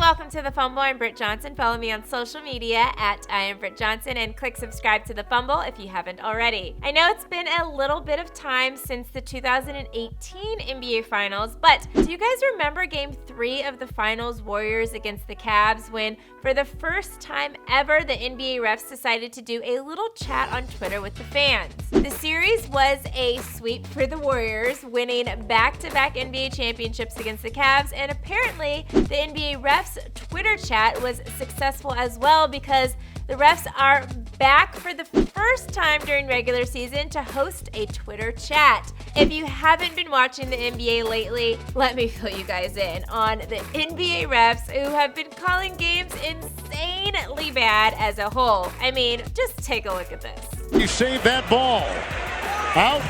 welcome to The Fumble. I'm Britt Johnson. Follow me on social media at I am Britt Johnson and click subscribe to The Fumble if you haven't already. I know it's been a little bit of time since the 2018 NBA Finals, but do you guys remember Game 3 of the Finals, Warriors against the Cavs, when for the first time ever the NBA refs decided to do a little chat on Twitter with the fans? The series was a sweep for the Warriors, winning back-to-back NBA championships against the Cavs, and apparently the NBA refs' Twitter chat was successful as well because the refs are back for the first time during regular season to host a Twitter chat. If you haven't been watching the NBA lately, let me fill you guys in on the NBA refs who have been calling games insanely bad as a whole. I mean, just take a look at this. You saved that ball. Out.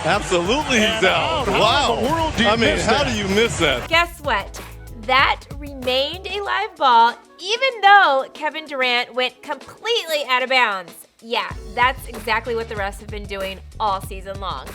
Absolutely he's out. How Wow. in the world do you miss how that? do you miss that? Guess what? That remained a live ball even though Kevin Durant went completely out of bounds. Yeah, that's exactly what the refs have been doing all season long.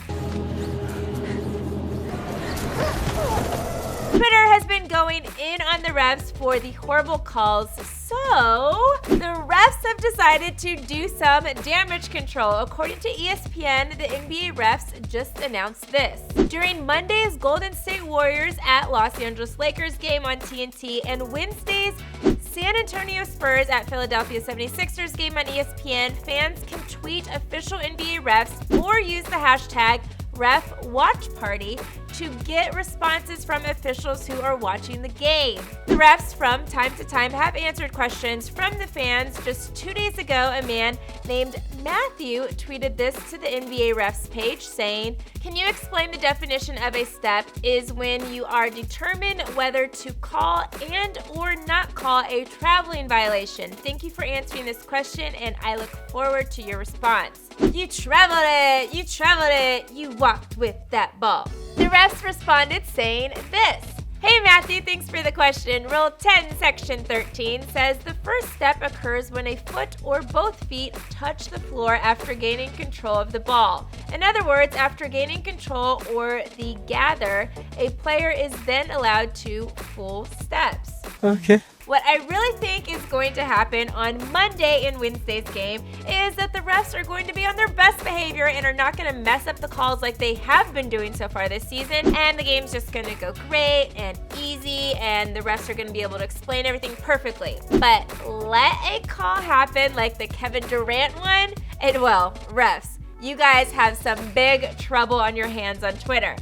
Twitter has been going in on the refs for the horrible calls, so the refs have decided to do some damage control. According to ESPN, the NBA refs just announced this. During Monday's Golden State Warriors at Los Angeles Lakers game on TNT and Wednesday's San Antonio Spurs at Philadelphia 76ers game on ESPN, fans can tweet official NBA refs or use the hashtag #RefWatchParty to get responses from officials who are watching the game. The refs from time to time have answered questions from the fans. Just 2 days ago, a man named Matthew tweeted this to the NBA refs page saying, "Can you explain the definition of a step is when you are determined whether to call and or not call a traveling violation. Thank you for answering this question and I look forward to your response." You traveled it, you walked with that ball. The refs responded saying this. Hey Matthew, thanks for the question. Rule 10, Section 13 says the first step occurs when a foot or both feet touch the floor after gaining control of the ball. In other words, after gaining control or the gather, a player is then allowed to full steps. Okay. What I really think is going to happen on Monday in Wednesday's game is that the refs are going to be on their best behavior and are not going to mess up the calls like they have been doing so far this season, and the game's just going to go great and easy, and the refs are going to be able to explain everything perfectly. But let a call happen like the Kevin Durant one, and well, refs, you guys have some big trouble on your hands on Twitter.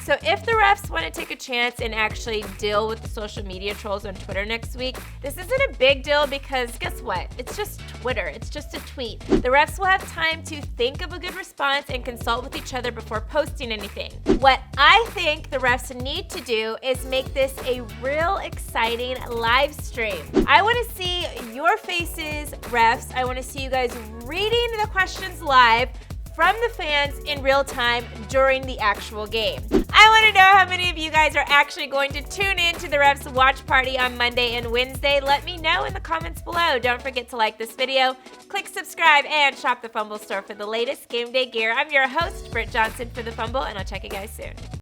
So if the refs want to take a chance and actually deal with the social media trolls on Twitter next week, this isn't a big deal because guess what? It's just Twitter. It's just a tweet. The refs will have time to think of a good response and consult with each other before posting anything. What I think the refs need to do is make this a real exciting live stream. I want to see your faces, refs. I want to see you guys reading the questions live from the fans in real time during the actual game. I want to know how many of you guys are actually going to tune in to the refs watch party on Monday and Wednesday. Let me know in the comments below. Don't forget to like this video, click subscribe, and shop the Fumble store for the latest game day gear. I'm your host, Britt Johnson for the Fumble, and I'll check you guys soon.